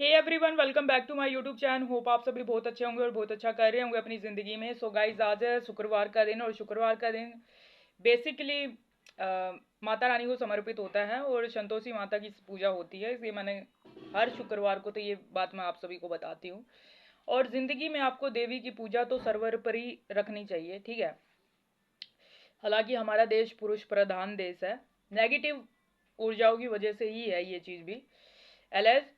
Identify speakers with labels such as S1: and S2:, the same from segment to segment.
S1: Hey everyone, welcome back to my YouTube channel. Hope आप सभी बहुत अच्छे होंगे और बहुत अच्छा कर रहे होंगे अपनी ज़िंदगी में। सो गाइज, आज है शुक्रवार का दिन और शुक्रवार का दिन बेसिकली माता रानी को समर्पित होता है और संतोषी माता की पूजा होती है। इसलिए मैंने हर शुक्रवार को तो ये बात मैं आप सभी को बताती हूँ। और ज़िंदगी में आपको देवी की पूजा तो सर्वोपरि रखनी चाहिए, ठीक है। हालांकि हमारा देश पुरुष प्रधान देश है, नेगेटिव ऊर्जाओं की वजह से ही है ये चीज़ भी। एलएस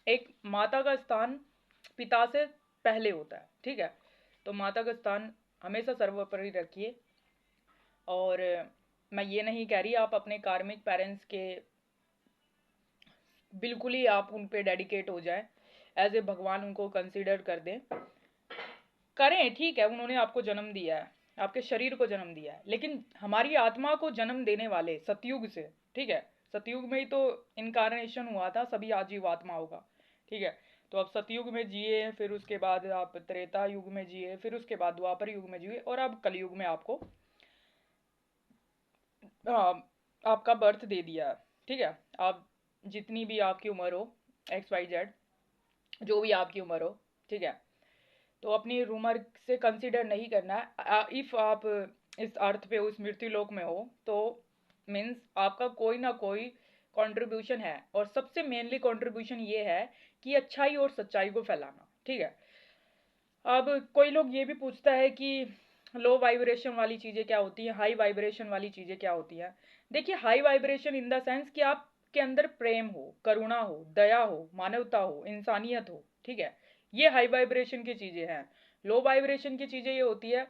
S1: एक माता का स्थान पिता से पहले होता है, ठीक है। तो माता का स्थान हमेशा सर्वोपरि रखिए। और मैं ये नहीं कह रही आप अपने कार्मिक पेरेंट्स के बिल्कुल ही आप उन पे डेडिकेट हो जाए, एज ए भगवान उनको कंसीडर कर दें। करें, ठीक है, उन्होंने आपको जन्म दिया है, आपके शरीर को जन्म दिया है, लेकिन हमारी आत्मा को जन्म देने वाले सतयुग से, ठीक है। सतयुग में ही तो इनकारनेशन हुआ था सभी आजीव आत्माओं का, ठीक है। तो अब सतयुग में जिए, फिर उसके बाद आप त्रेता युग में जिए, फिर उसके बाद द्वापर युग में जिए, और अब कलयुग में आपको आपका बर्थ दे दिया है, ठीक है। आप जितनी भी आपकी उम्र हो, XYZ, जो भी आपकी उम्र हो, ठीक है, तो अपनी उम्र से कंसिडर नहीं करना है। इफ़ आप इस अर्थ पे उस मृत्यु लोक में हो तो मीन्स आपका कोई ना कोई कंट्रीब्यूशन है, और सबसे मेनली कंट्रीब्यूशन ये है कि अच्छाई और सच्चाई को फैलाना, ठीक है। अब कोई लोग ये भी पूछता है कि लो वाइब्रेशन वाली चीज़ें क्या होती हैं, हाई वाइब्रेशन वाली चीज़ें क्या होती हैं। देखिए, high vibration in the sense कि आपके अंदर प्रेम हो, करुणा हो, दया हो, मानवता हो, इंसानियत हो, ठीक है। ये हाई वाइब्रेशन की चीज़ें हैं। लो वाइब्रेशन की चीज़ें ये होती है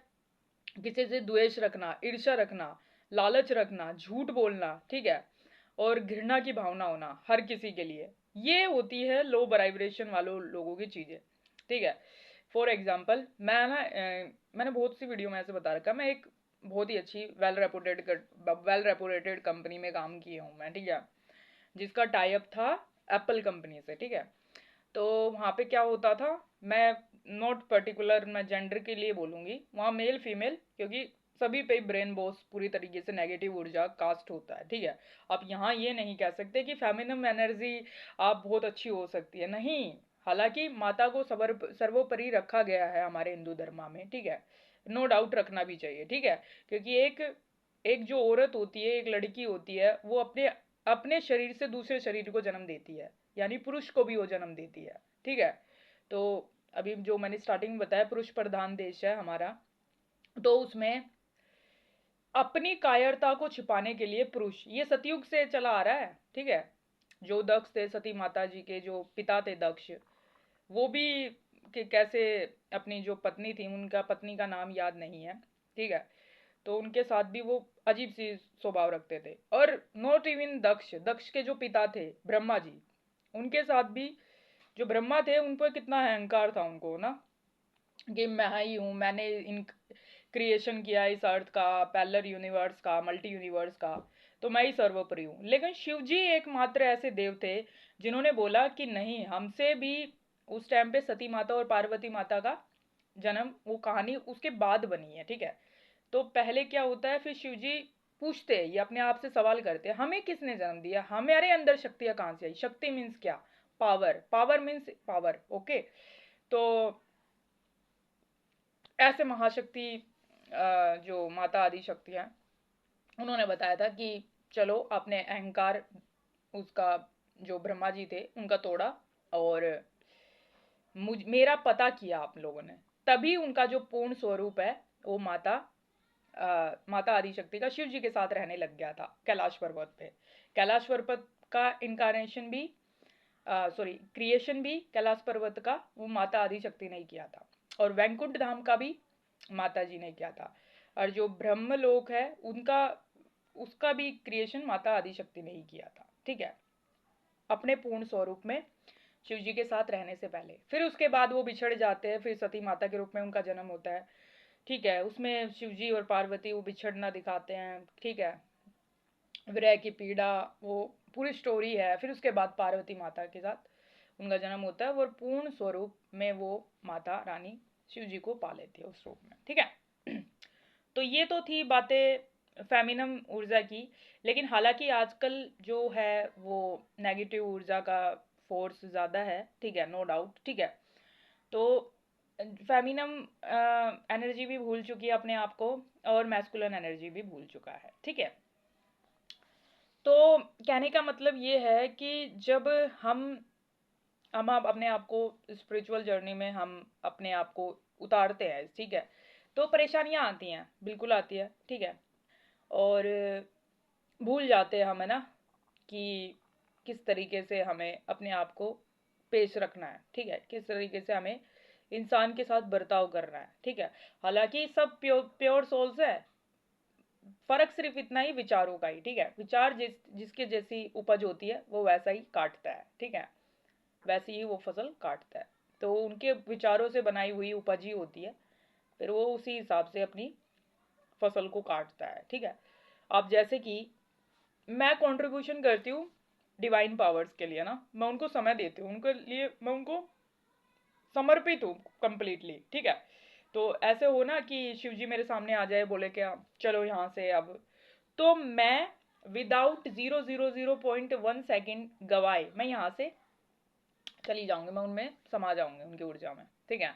S1: किसी से द्वेष रखना, ईर्ष्या रखना, लालच रखना, झूठ बोलना, ठीक है, और घृणा की भावना होना हर किसी के लिए। ये होती है लो वाइब्रेशन वालों लोगों की चीज़ें, ठीक है। फॉर एग्जाम्पल, मैंने बहुत सी वीडियो में ऐसे बता रखा है, मैं एक बहुत ही अच्छी वेल रेपुटेड कंपनी में काम किया हूँ मैं, ठीक है, जिसका टाई अप था एप्पल कंपनी से, ठीक है। तो वहाँ पे क्या होता था, मैं नॉट पर्टिकुलर मैं जेंडर के लिए बोलूँगी, वहाँ मेल फीमेल, क्योंकि सभी पे ब्रेन बॉस पूरी तरीके से नेगेटिव ऊर्जा कास्ट होता है, ठीक है। आप यहाँ ये नहीं कह सकते कि फेमिनिन एनर्जी आप बहुत अच्छी हो सकती है, नहीं। हालांकि माता को सर्वोपरि रखा गया है हमारे हिंदू धर्म में, ठीक है। नो डाउट रखना भी चाहिए, ठीक है, क्योंकि एक एक जो औरत होती है, एक लड़की होती है, वो अपने अपने शरीर से दूसरे शरीर को जन्म देती है, यानी पुरुष को भी वो जन्म देती है, ठीक है। तो अभी जो मैंने स्टार्टिंग में बताया, पुरुष प्रधान देश है हमारा, तो उसमें अपनी कायरता को छिपाने के लिए पुरुष, ये सतयुग से चला आ रहा है, ठीक है। जो दक्ष थे, सती माता जी के जो पिता थे दक्ष, वो भी कि कैसे अपनी जो पत्नी थी, उनका पत्नी का नाम याद नहीं है, ठीक है, तो उनके साथ भी वो अजीब सी स्वभाव रखते थे। और नॉट इवन दक्ष, दक्ष के जो पिता थे ब्रह्मा जी, उनके साथ भी जो ब्रह्मा थे उन पर कितना अहंकार था उनको ना, कि मैं ही हूँ, मैंने इन क्रिएशन किया इस अर्थ का, पैरेलल यूनिवर्स का, मल्टी यूनिवर्स का, तो मैं ही सर्वोपरि हूँ। लेकिन शिव जी एकमात्र ऐसे देव थे जिन्होंने बोला कि नहीं, हमसे भी उस टाइम पे सती माता और पार्वती माता का जन्म, वो कहानी उसके बाद बनी है, ठीक है। तो पहले क्या होता है, फिर शिव जी पूछते हैं, ये अपने आप से सवाल करते हैं, हमें किसने जन्म दिया, हमारे अंदर शक्तियाँ कहाँ से आई। शक्ति मीन्स क्या, power, power means power, okay. तो ऐसे महाशक्ति जो माता आदि शक्ति हैं, उन्होंने बताया था कि चलो अपने अहंकार, उसका जो ब्रह्मा जी थे उनका तोड़ा, और मेरा पता किया आप लोगों ने, तभी उनका जो पूर्ण स्वरूप है वो माता आदिशक्ति का शिव जी के साथ रहने लग गया था कैलाश पर्वत पे। कैलाश पर्वत का इनकारनेशन भी, सॉरी, क्रिएशन भी कैलाश पर्वत का वो माता आदिशक्ति ने किया था, और वैकुंठ धाम का भी माता जी ने किया था, और जो ब्रह्मलोक है उनका, उसका भी क्रिएशन माता आदिशक्ति ने ही किया था, ठीक है, अपने पूर्ण स्वरूप में शिव जी के साथ रहने से पहले। फिर उसके बाद वो बिछड़ जाते हैं, फिर सती माता के रूप में उनका जन्म होता है, ठीक है। उसमें शिव जी और पार्वती वो बिछड़ना दिखाते हैं, ठीक है, विरह की पीड़ा, वो पूरी स्टोरी है। फिर उसके बाद पार्वती माता के साथ उनका जन्म होता है, और पूर्ण स्वरूप में वो माता रानी शिव जी को पा लेती है उस रूप में, ठीक है। तो ये तो थी बातें फेमिनम ऊर्जा की। लेकिन हालांकि आजकल जो है वो नेगेटिव ऊर्जा का फोर्स ज़्यादा है, ठीक है, नो डाउट, ठीक है। तो फेमिनम एनर्जी भी भूल चुकी है अपने आप को, और मैस्कुलिन एनर्जी भी भूल चुका है, ठीक है। तो कहने का मतलब ये है कि जब हम आप अपने आप को स्पिरिचुअल जर्नी में हम अपने आप को उतारते हैं, ठीक है, तो परेशानियां आती हैं, बिल्कुल आती है, ठीक है। और भूल जाते हैं हम, है ना, कि किस तरीके से हमें अपने आप को पेश रखना है, ठीक है, किस तरीके से हमें इंसान के साथ बर्ताव करना है, ठीक है। हालांकि सब प्योर प्योर सोल्स है, फर्क सिर्फ इतना ही विचारों का ही, ठीक है। विचार जिसके जैसी उपज होती है वो वैसा ही काटता है, ठीक है, वैसी ही वो फसल काटता है। तो उनके विचारों से बनाई हुई उपज ही होती है, फिर वो उसी हिसाब से अपनी फसल को काटता है, ठीक है। अब जैसे कि मैं कंट्रीब्यूशन करती हूँ डिवाइन पावर्स के लिए ना, मैं उनको समय देती हूँ, उनके लिए मैं उनको समर्पित हूँ कंप्लीटली, ठीक है। तो ऐसे हो ना कि शिव जी मेरे सामने आ जाए, बोले क्या चलो यहाँ से अब, तो मैं विदाउट 0.001 सेकेंड गवाए मैं यहाँ से चली जाऊंगी, मैं उनमें समा जाऊंगी, उनकी ऊर्जा में, ठीक है।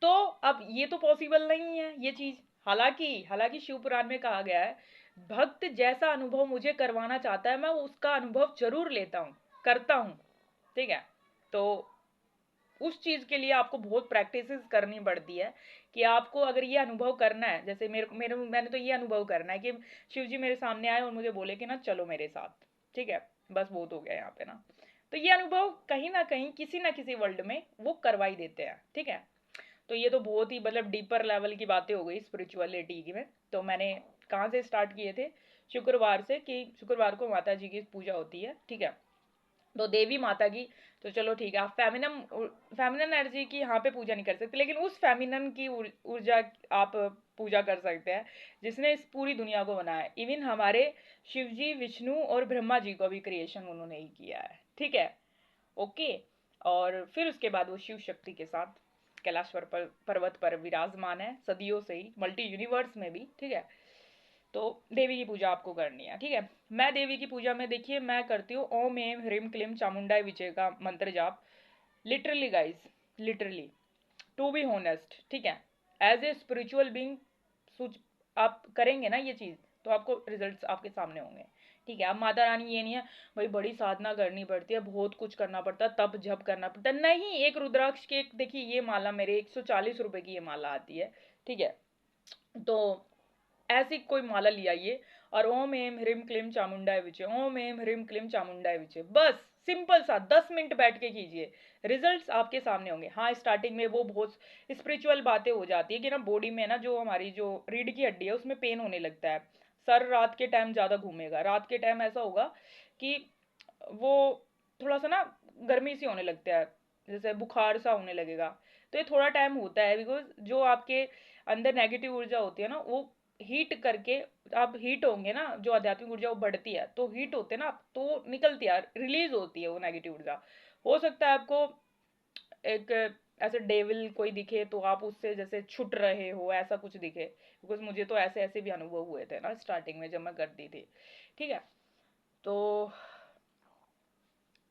S1: तो अब ये तो पॉसिबल नहीं है ये चीज। हालांकि हालांकि शिव पुराण में कहा गया है, भक्त जैसा अनुभव मुझे करवाना चाहता है मैं उसका अनुभव जरूर लेता हूँ, करता हूँ, ठीक है। तो उस चीज के लिए आपको बहुत प्रैक्टिस करनी पड़ती है कि आपको अगर ये अनुभव करना है, जैसे मेरे मेरे मैंने तो ये अनुभव करना है कि शिव जी मेरे सामने आए और मुझे बोले कि ना चलो मेरे साथ, ठीक है, बस बहुत हो गया यहाँ पे ना। तो ये अनुभव कहीं ना किसी वर्ल्ड में वो करवा ही देते हैं, ठीक है। तो ये तो बहुत ही मतलब डीपर लेवल की बातें हो गई स्पिरिचुअलिटी की में। तो मैंने कहाँ से स्टार्ट किए थे, शुक्रवार से, कि शुक्रवार को माता जी की पूजा होती है, ठीक है, तो देवी माता की। तो चलो ठीक है, आप फेमिनन एनर्जी की यहाँ पे पूजा नहीं कर सकते, लेकिन उस फेमिनन की ऊर्जा आप पूजा कर सकते हैं जिसने इस पूरी दुनिया को बनाया। इवन हमारे शिव जी, विष्णु और ब्रह्मा जी को भी क्रिएशन उन्होंने ही किया है, ठीक है, ओके। और फिर उसके बाद वो शिव शक्ति के साथ कैलाश पर्वत पर विराजमान है सदियों से ही, मल्टी यूनिवर्स में भी, ठीक है। तो देवी की पूजा आपको करनी है, ठीक है। मैं देवी की पूजा में देखिए मैं करती हूँ ओम एम ह्रीम क्लीम चामुंडाई विजय का मंत्र जाप, literally guys, literally, to be honest, ठीक है। एज ए स्पिरिचुअल बींग आप करेंगे ना ये चीज, तो आपको रिजल्ट्स आपके सामने होंगे, ठीक है। अब माता रानी ये नहीं है भाई बड़ी साधना करनी पड़ती है, बहुत कुछ करना पड़ता है, तब जब करना पड़ता है, नहीं। एक रुद्राक्ष की, एक देखिए ये माला मेरे 140 रुपए की ये माला आती है, ठीक है। तो ऐसी कोई माला ले आइए और ओम एम ह्रीम क्लीम चामुंडाय विचे, ओम एम ह्रीम क्लीम चामुंडाय विचे, बस सिंपल सा 10 मिनट बैठ के कीजिए, रिजल्ट्स आपके सामने होंगे। हाँ, स्टार्टिंग में वो बहुत स्पिरिचुअल बातें हो जाती है कि ना बॉडी में ना जो हमारी जो रीढ़ की हड्डी है उसमें पेन होने लगता है, सर रात के टाइम ज़्यादा घूमेगा, रात के टाइम ऐसा होगा कि वो थोड़ा सा ना गर्मी सी होने लगता है, जैसे बुखार सा होने लगेगा। तो ये थोड़ा टाइम होता है, बिकॉज जो आपके अंदर नेगेटिव ऊर्जा होती है ना वो हीट करके, आप हीट होंगे ना, जो आध्यात्मिक ऊर्जा वो बढ़ती है, तो हीट होते हैं ना आप, तो निकलती है, रिलीज होती है वो नेगेटिव ऊर्जा। हो सकता है आपको एक ऐसे डेविल कोई दिखे तो आप उससे जैसे छुट रहे हो, ऐसा कुछ दिखे, बिकॉज मुझे तो ऐसे ऐसे भी अनुभव हुए थे ना स्टार्टिंग में जब मैं करती थी, ठीक है। तो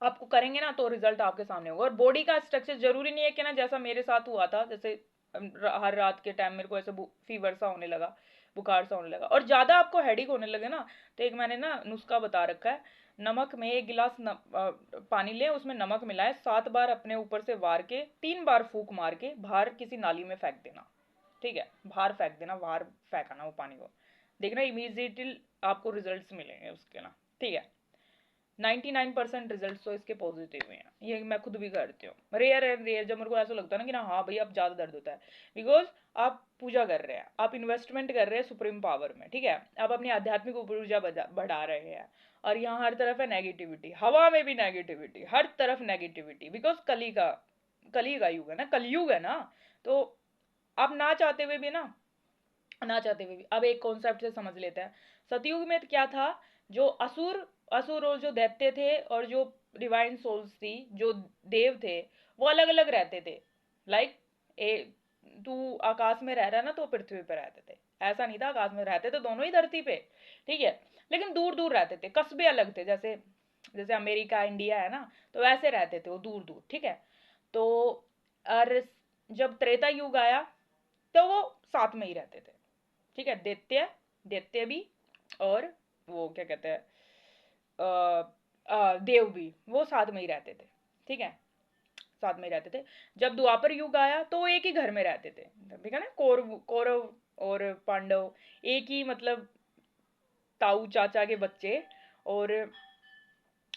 S1: आपको करेंगे ना तो रिजल्ट आपके सामने होगा। और बॉडी का स्ट्रक्चर जरूरी नहीं है कि ना जैसा मेरे साथ हुआ था, जैसे हर रात के टाइम मेरे को ऐसे फीवर सा होने लगा, बुखार सा होने लगा, और ज्यादा आपको हेडिक होने लगे ना, तो एक मैंने ना नुस्खा बता रखा है, नमक में 1 गिलास पानी लें, उसमें नमक मिलाएं, 7 बार अपने ऊपर से वार के 3 बार फूक मार के बाहर किसी नाली में फेंक देना, ठीक है, बाहर फेंक देना, बाहर फेंकाना वो पानी को, देखना इमीजिएटली आपको रिजल्ट्स मिलेंगे उसके ना, ठीक है। 99% रिजल्ट तो इसके पॉजिटिव हुए हैं, ये मैं खुद भी करती हूँ, रेयर एंड रेयर जब मेरे को ऐसा लगता है ना कि ना हाँ भाई अब ज़्यादा दर्द होता है, बिकॉज आप पूजा कर रहे हैं, आप इन्वेस्टमेंट कर रहे हैं सुप्रीम पावर में, ठीक है, आप अपनी आध्यात्मिक ऊर्जा बढ़ा रहे हैं, और यहाँ हर तरफ है नेगेटिविटी, हवा में भी नेगेटिविटी, हर तरफ नेगेटिविटी, बिकॉज कली का युग है ना, कलयुग है ना। तो आप ना चाहते हुए भी ना, ना चाहते हुए भी, अब एक कॉन्सेप्ट से समझ लेते हैं। सतयुग में क्या था, जो असुर असुर और जो दैत्य थे और जो डिवाइन सोल्स थी, जो देव थे, वो अलग अलग रहते थे। लाइक ए तू आकाश में रह रहा है ना, तो पृथ्वी पे रहते थे, ऐसा नहीं था आकाश में रहते थे दोनों ही धरती पे, ठीक है, लेकिन दूर दूर रहते थे, कस्बे अलग थे, जैसे जैसे अमेरिका इंडिया है ना, तो वैसे रहते थे वो दूर दूर, ठीक है। तो और जब त्रेता युग आया तो वो साथ में ही रहते थे, ठीक है। दैत्य, दैत्य भी, और वो क्या कहते हैं, देव भी, वो साथ में ही रहते थे, ठीक है, साथ में ही रहते थे। जब द्वापर युग आया तो वो एक ही घर में रहते थे, ठीक है ना। कौरव कौरव और पांडव एक ही, मतलब ताऊ चाचा के बच्चे। और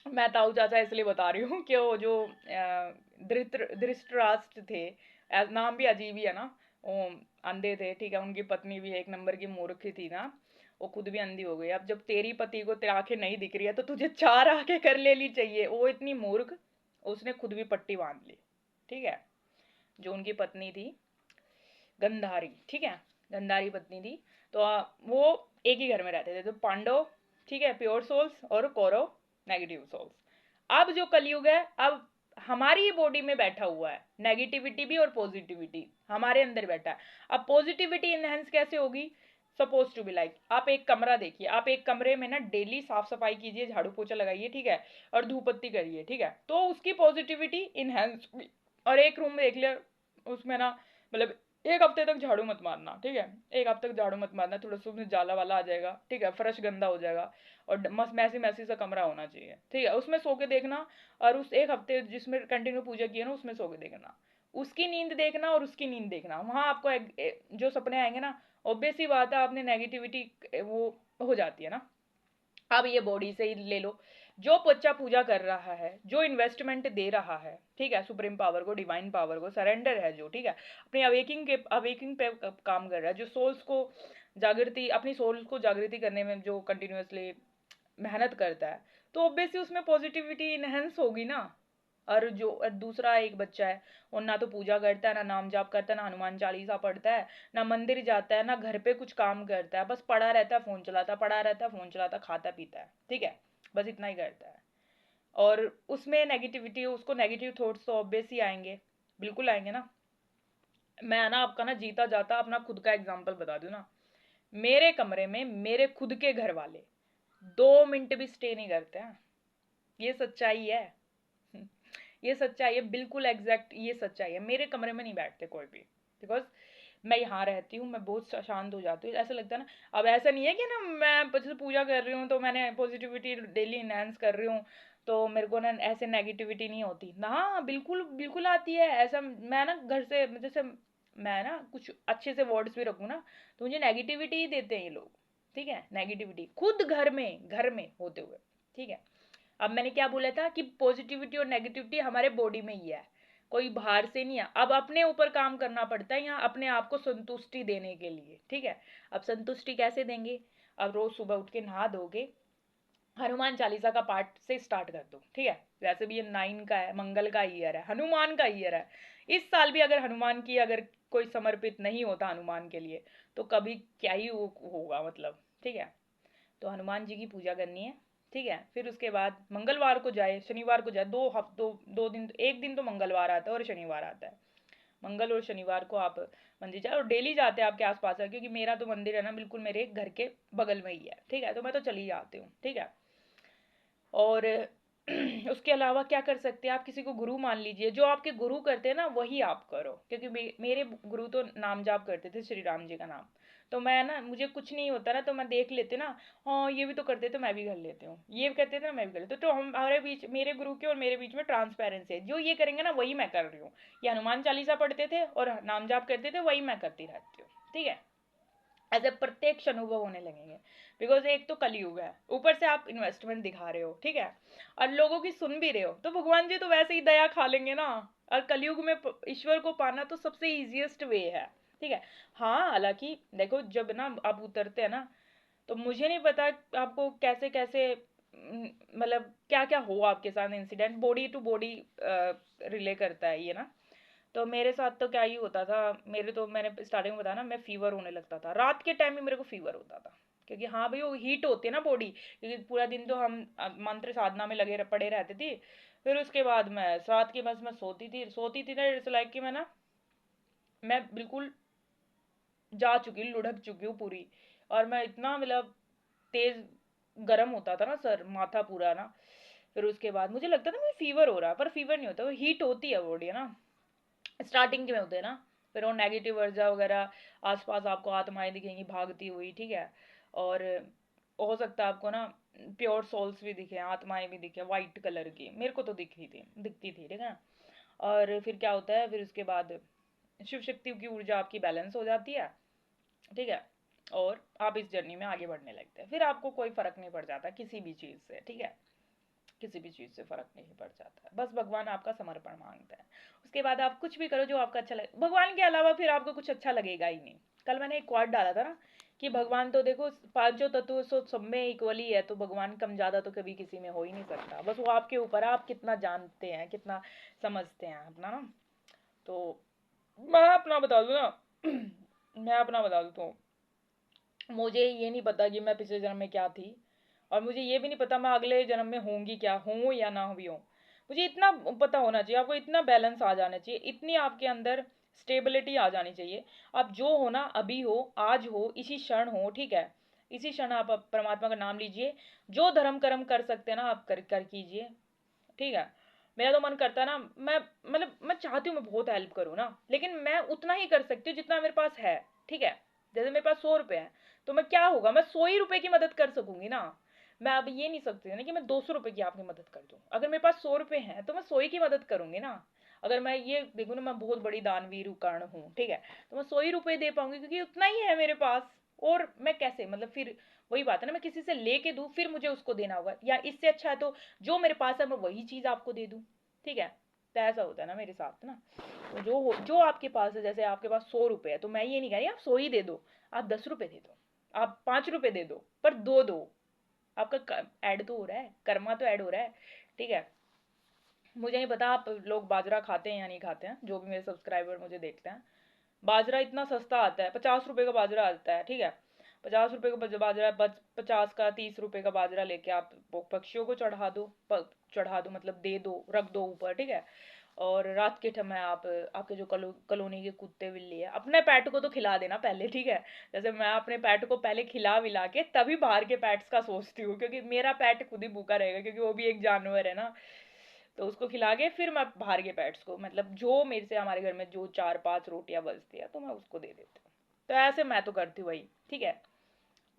S1: मैं ताऊ चाचा इसलिए बता रही हूँ कि वो जो धृतराष्ट्र थे, नाम भी अजीब ही है ना, वो अंधे थे, ठीक है। उनकी पत्नी भी एक नंबर की मूर्ख थी ना, वो खुद भी अंधी हो गई। अब जब तेरी पति को तेरी आंखें नहीं दिख रही है तो तुझे चार आंखें कर लेनी चाहिए, वो इतनी मूर्ख, उसने खुद भी पट्टी बांध ली, ठीक है। जो उनकी पत्नी थी गंधारी, ठीक है, गंधारी पत्नी थी। तो वो एक ही घर में रहते थे। तो पांडव, ठीक है, प्योर सोल्स, और कौरव नेगेटिव सोल्स। अब जो कलयुग है, अब हमारी ही बॉडी में बैठा हुआ है नेगेटिविटी भी और पॉजिटिविटी हमारे अंदर बैठा है। अब पॉजिटिविटी इनहेंस कैसे होगी? सपोज टू बी लाइक, आप एक कमरा देखिए, आप एक कमरे में ना डेली साफ सफाई कीजिए, झाड़ू पोछा लगाइए, ठीक है, और धूप बत्ती करिए, ठीक है, तो उसकी पॉजिटिविटी इनहेंस हुई। और एक रूम में देख लिया, उसमें ना, मतलब एक हफ्ते तक झाड़ू मत मारना, ठीक है, एक हफ्ते तक झाड़ू मत मारना, थोड़ा सा उसमें जाला वाला आ जाएगा, ठीक है, फर्श गंदा हो जाएगा, और मस्त मैसी मैसी सा कमरा होना चाहिए, ठीक है, उसमें सो के देखना। और उस एक हफ्ते जिसमें कंटिन्यू पूजा की है ना, उसमें सो के देखना, उसकी नींद देखना और उसकी नींद देखना, वहां आपको जो सपने आएंगे ना, ऑब्वियस सी बात है, आपने नेगेटिविटी वो हो जाती है ना। अब ये बॉडी से ही ले लो, जो बच्चा पूजा कर रहा है, जो इन्वेस्टमेंट दे रहा है, ठीक है, सुप्रीम पावर को, डिवाइन पावर को सरेंडर है, जो, ठीक है, अपनी अवेकिंग पे काम कर रहा है, जो सोल्स को जागृति, अपनी सोल्स को जागृति करने में जो कंटिन्यूअसली मेहनत करता है, तो ऑब्वियसली उसमें पॉजिटिविटी इनहेंस होगी ना। और जो दूसरा एक बच्चा है, वो ना तो पूजा करता है, ना नाम जाप करता है, ना हनुमान चालीसा पढ़ता है, ना मंदिर जाता है, ना घर पे कुछ काम करता है, बस पड़ा रहता है, फोन चलाता, पड़ा रहता है, फोन चलाता, खाता पीता है, ठीक है, बस इतना ही करता है। और उसमें नेगेटिविटी, उसको नेगेटिव थॉट्स तो ऑब्वियस ही आएंगे, बिल्कुल आएंगे ना। मैं ना आपका ना जीता जाता अपना खुद का एग्जाम्पल बता दूं ना, मेरे कमरे में मेरे खुद के घर वाले 2 मिनट भी स्टे नहीं करते हैं, ये सच्चाई है। ये सच्चाई है, बिल्कुल एग्जैक्ट ये सच्चाई है, मेरे कमरे में नहीं बैठते कोई भी, बिकॉज मैं यहाँ रहती हूँ, मैं बहुत शांत हो जाती हूँ, ऐसा लगता है ना। अब ऐसा नहीं है कि ना मैं जैसे पूजा कर रही हूँ तो मैंने पॉजिटिविटी डेली इनहेंस कर रही हूँ, तो मेरे को ना ऐसे नेगेटिविटी नहीं होती ना, हाँ बिल्कुल बिल्कुल आती है ऐसा। मैं ना घर से, जैसे मैं ना कुछ अच्छे से वर्ड्स भी रखूँ ना, तो मुझे नेगेटिविटी ही देते हैं ये लोग, ठीक है, नेगेटिविटी खुद घर में होते हुए, ठीक है। अब मैंने क्या बोला था कि पॉजिटिविटी और नेगेटिविटी हमारे बॉडी में ही है, कोई बाहर से नहीं है। अब अपने ऊपर काम करना पड़ता है यहाँ, अपने आप को संतुष्टि देने के लिए, ठीक है। अब संतुष्टि कैसे देंगे? अब रोज सुबह उठ के नहा धोके हनुमान चालीसा का पाठ से स्टार्ट कर दो, ठीक है। वैसे भी ये 9 का है, मंगल का ईयर है, हनुमान का ईयर है। इस साल भी अगर हनुमान की, अगर कोई समर्पित नहीं होता हनुमान के लिए, तो कभी क्या ही होगा, मतलब, ठीक है। तो हनुमान जी की पूजा करनी है, ठीक है। फिर उसके बाद मंगलवार को जाए, शनिवार को जाए, 2 दिन, एक दिन तो मंगलवार आता है और शनिवार आता है। मंगल और शनिवार को आप मंदिर जाए, और डेली जाते हैं आपके आसपास है, क्योंकि मेरा तो मंदिर है ना बिल्कुल मेरे घर के बगल में ही है, ठीक है, तो मैं तो चली जाती हूँ, ठीक है। और उसके अलावा क्या कर सकते हैं, आप किसी को गुरु मान लीजिए, जो आपके गुरु करते हैं ना वही आप करो, क्योंकि मेरे गुरु तो नाम जाप करते थे, श्री राम जी का नाम। तो मैं ना, मुझे कुछ नहीं होता ना, तो मैं देख लेते ना, हाँ ये भी तो करते तो मैं भी कर लेती हूँ, ये भी करते थे ना मैं भी कर लेती हूँ, तो हमारे बीच, मेरे गुरु के और मेरे बीच में ट्रांसपेरेंसी है, जो ये करेंगे ना वही मैं कर रही हूँ। ये हनुमान चालीसा पढ़ते थे और नाम जाप करते थे, वही मैं करती रहती हूँ, ठीक है। ऐसे प्रत्यक्ष अनुभव होने लगेंगे, बिकॉज एक तो कलयुग है, ऊपर से आप इन्वेस्टमेंट दिखा रहे हो, ठीक है, और लोगों की सुन भी रहे हो, तो भगवान जी तो वैसे ही दया खा लेंगे ना। और कलयुग में ईश्वर को पाना तो सबसे इजिएस्ट वे है, ठीक है। हाँ हालांकि देखो, जब ना आप उतरते हैं ना, तो मुझे नहीं पता आपको कैसे कैसे, मतलब क्या क्या हो आपके साथ incident, body to body relay करता है ये ना। तो मेरे साथ तो क्या ही होता था, मेरे तो, मैंने स्टार्टिंग में बताया ना, मैं फीवर होने लगता था रात के टाइम में, मेरे को फीवर होता था, क्योंकि हाँ भाई वो हीट होती है ना बॉडी, क्योंकि पूरा दिन तो हम मंत्र साधना में लगे पड़े रहते थे। फिर उसके बाद मैं रात के, बस मैं सोती थी ना, इट्स लाइक कि मैं बिल्कुल जा चुकी, लुढ़क चुकी हूँ पूरी। और मैं इतना, मतलब तेज गर्म होता था ना सर, माथा पूरा ना। फिर उसके बाद मुझे लगता था मुझे फीवर हो रहा है, पर फीवर नहीं होता, वो हीट होती है बॉडी, है ना, स्टार्टिंग के में होते हैं ना। फिर वो नेगेटिव ऊर्जा वगैरह, आसपास आपको आत्माएं दिखेंगी भागती हुई, ठीक है। और हो सकता है आपको ना प्योर सोल्स भी दिखे, आत्माएं भी दिखे वाइट कलर की, मेरे को तो दिखती थी, ठीक है। और फिर क्या होता है, फिर उसके बाद शिव शक्ति की ऊर्जा आपकी बैलेंस हो जाती है, ठीक है। और आप इस जर्नी में आगे बढ़ने लगते हैं, फिर आपको कोई फर्क नहीं पड़ जाता किसी भी चीज़ से, ठीक है, किसी भी चीज़ से फ़र्क नहीं पड़ जाता है, बस भगवान आपका समर्पण मांगता है। उसके बाद आप कुछ भी करो जो आपका अच्छा लगे, भगवान के अलावा फिर आपको कुछ अच्छा लगेगा ही नहीं। कल मैंने एक क्वाट डाला था ना कि भगवान तो देखो पांचों तत्व सब में इक्वली है, तो भगवान कम ज़्यादा तो कभी किसी में हो ही नहीं सकता, बस वो आपके ऊपर है, आप कितना जानते हैं, कितना समझते हैं अपना ना। तो मैं अपना बता दूँ ना मैं अपना बता दूँ तो मुझे ये नहीं पता कि मैं पिछले जन्म में क्या थी, और मुझे ये भी नहीं पता मैं अगले जन्म में होंगी क्या, हूँ या ना भी हूँ। मुझे इतना पता होना चाहिए, आपको इतना बैलेंस आ जाना चाहिए, इतनी आपके अंदर स्टेबिलिटी आ जानी चाहिए। आप जो हो ना, अभी हो, आज हो, इसी क्षण हो, ठीक है। इसी क्षण आप परमात्मा का नाम लीजिए, जो धर्म कर्म कर सकते हैं ना आप कर कीजिए, ठीक है। मेरा तो मन करता है ना, मैं मतलब मैं चाहती हूँ मैं बहुत हेल्प करूँ ना, लेकिन मैं उतना ही कर सकती हूँ जितना मेरे पास है, ठीक है। जैसे मेरे पास 100 रुपए है, तो मैं क्या होगा, मैं 100 ही रुपए की मदद कर सकूंगी ना। मैं अब ये नहीं सकती ना कि मैं 200 रुपए की आपकी मदद कर दूं, अगर मेरे पास 100 रुपए हैं तो मैं 100 ही की मदद करूंगी ना। अगर मैं ये देखूँ ना मैं बहुत बड़ी दानवीर कर्ण हूँ, ठीक है, तो मैं 100 ही रुपए दे पाऊंगी क्योंकि उतना ही है मेरे पास। और मैं कैसे, मतलब फिर वही बात है ना, मैं किसी से लेके दूं फिर मुझे उसको देना होगा, या इससे अच्छा है तो जो मेरे पास है मैं वही चीज आपको दे दूं, ठीक है। तो ऐसा होता है ना मेरे साथ ना। तो जो आपके पास है, जैसे आपके पास 100 रुपए है, तो मैं ये नहीं कह रही आप 100 ही दे दो, आप 10 रुपए दे दो, आप 5 रुपए दे दो, पर दो आपका ऐड तो हो रहा है, कर्मा तो ऐड हो रहा है, ठीक है। मुझे नहीं पता आप लोग बाजरा खाते हैं या नहीं खाते हैं, जो भी मेरे सब्सक्राइबर मुझे देखते हैं। बाजरा इतना सस्ता आता है, 50 रुपए का बाजरा आता है, ठीक है। 50 रुपए का बाजरा, 50 का, 30 रुपए का बाजरा लेके आप पक्षियों को चढ़ा दो, चढ़ा दो मतलब दे दो, रख दो ऊपर, ठीक है। और रात के समय आप आपके जो कॉलोनी के कुत्ते बिल्ली है, अपने पेट को तो खिला देना पहले, ठीक है। जैसे मैं अपने पेट को पहले खिला विला के तभी बाहर के पेट्स का सोचती हूँ, क्योंकि मेरा पेट खुद ही भूखा रहेगा, क्योंकि वो भी एक जानवर है ना। तो उसको खिला के फिर मैं बाहर के पेट्स को, मतलब जो मेरे से हमारे घर में जो 4-5 रोटियां बचती है तो मैं उसको दे देती हूँ। तो ऐसे मैं तो करती हूँ भाई, ठीक है।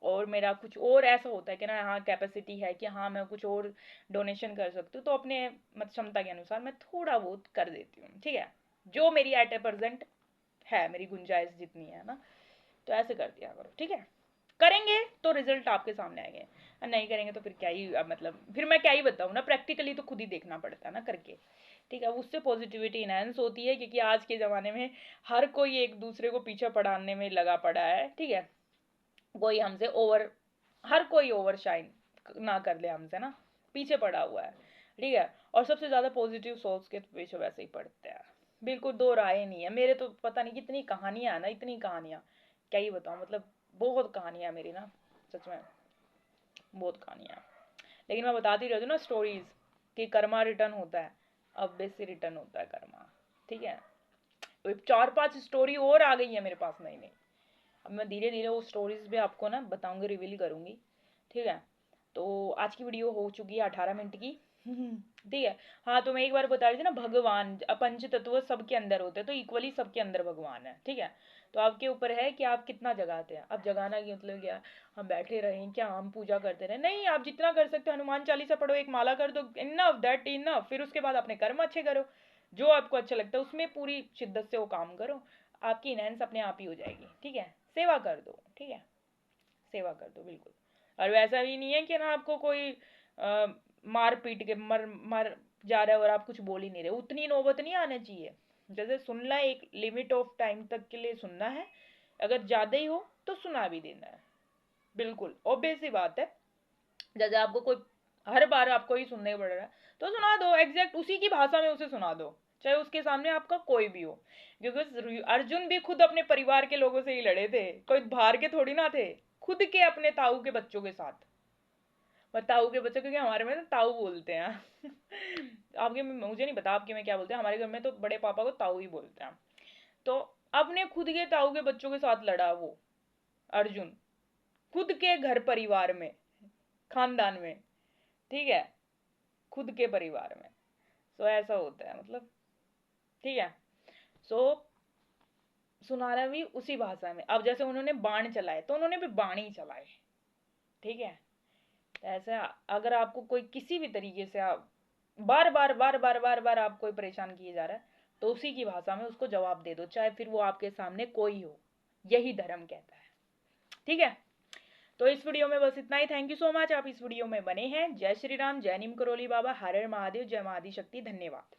S1: और मेरा कुछ और ऐसा होता है कि ना, हाँ कैपेसिटी है कि हाँ मैं कुछ और डोनेशन कर सकती हूँ, तो अपने मत क्षमता के अनुसार मैं थोड़ा बहुत कर देती हूँ, ठीक है। जो मेरी एट ए परसेंट है, मेरी गुंजाइश जितनी है ना, तो ऐसे कर दिया करो, ठीक है। करेंगे तो रिजल्ट आपके सामने आएंगे, और नहीं करेंगे तो फिर क्या ही, अब मतलब फिर मैं क्या ही बताऊँ ना, प्रैक्टिकली तो खुद ही देखना पड़ता है ना करके, ठीक है। उससे पॉजिटिविटी इनहेंस होती है, क्योंकि आज के ज़माने में हर कोई एक दूसरे को पीछे पढ़ाने में लगा पड़ा है, ठीक है। कोई हमसे ओवर, हर कोई ओवर शाइन ना कर ले हमसे ना, पीछे पड़ा हुआ है, ठीक है। और सबसे ज़्यादा पॉजिटिव सोच के तो पीछे वैसे ही पड़ते हैं, बिल्कुल दो राय नहीं है मेरे तो, पता नहीं कितनी कहानियां है ना, इतनी कहानियां क्या ही बताऊँ, मतलब बहुत कहानियां मेरी ना, सच में बहुत कहानियां। लेकिन मैं बताती रहती हूँ ना स्टोरीज, कि कर्मा रिटर्न होता है, अब बेसी रिटर्न होता है कर्मा, ठीक है। तो 4-5 स्टोरी और आ गई है मेरे पास नई नई, अब मैं धीरे धीरे वो स्टोरीज भी आपको ना बताऊंगी, रिवील करूंगी, ठीक है। तो आज की वीडियो हो चुकी है 18 मिनट की ठीक है। हाँ, तो मैं एक बार बता रही थी ना, भगवान पंच तत्व सबके अंदर होते हैं, तो इक्वली सबके अंदर भगवान है, ठीक है। तो आपके ऊपर है कि आप कितना जगाते हैं। अब जगाना की मतलब क्या, हम बैठे रहें क्या, हम पूजा करते रहे, नहीं, आप जितना कर सकते हो, हनुमान चालीसा पढ़ो, एक माला कर दो, इनफ, दैट इनफ। फिर उसके बाद अपने कर्म अच्छे करो, जो आपको अच्छा लगता है उसमें पूरी शिद्दत से वो काम करो, आपकी इनहेंस अपने आप ही हो जाएगी, ठीक है। सेवा कर दो, ठीक है, सेवा कर दो बिल्कुल। और वैसा भी नहीं है कि ना आपको कोई मार पीट के मर मर जा रहा है और आप कुछ बोल ही नहीं रहे, उतनी नौबत नहीं आना चाहिए। जैसे सुनना है, एक लिमिट ऑफ टाइम तक के लिए सुनना है, अगर ज़्यादा ही हो तो सुना भी देना है, बिल्कुल ऑब्वियस सी बात है। जैसे आपको कोई हर बार आपको ही सुनने पड़ रहा है, तो सुना दो, एग्जैक्ट उसी की भाषा में उसे सुना दो, चाहे उसके सामने आपका कोई भी हो। क्योंकि अर्जुन भी खुद अपने परिवार के लोगों से ही लड़े थे, कोई बाहर के थोड़ी ना थे, खुद के अपने ताऊ के बच्चों के साथ। और ताऊ के बच्चे, क्योंकि हमारे में ना ताऊ बोलते हैं आपके में मुझे नहीं पता आपके में क्या बोलते हैं, हमारे घर में तो बड़े पापा को ताऊ ही बोलते हैं। तो अपने खुद के ताऊ के बच्चों के साथ लड़ा वो अर्जुन, खुद के घर परिवार में, खानदान में, ठीक है। खुद के परिवार में। सो ऐसा होता है मतलब, ठीक है। सो सुनाना भी उसी भाषा में। अब जैसे उन्होंने बाण चलाए तो उन्होंने भी बाण ही चलाए, ठीक है। तो ऐसे अगर आपको कोई किसी भी तरीके से आप बार बार आप कोई परेशान किए जा रहा है, तो उसी की भाषा में उसको जवाब दे दो, चाहे फिर वो आपके सामने कोई हो। यही धर्म कहता है, ठीक है। तो इस वीडियो में बस इतना ही। थैंक यू सो मच, आप इस वीडियो में बने हैं। जय श्री राम, जय नीम करोली बाबा, हर हर महादेव, जय महाआदि शक्ति, धन्यवाद।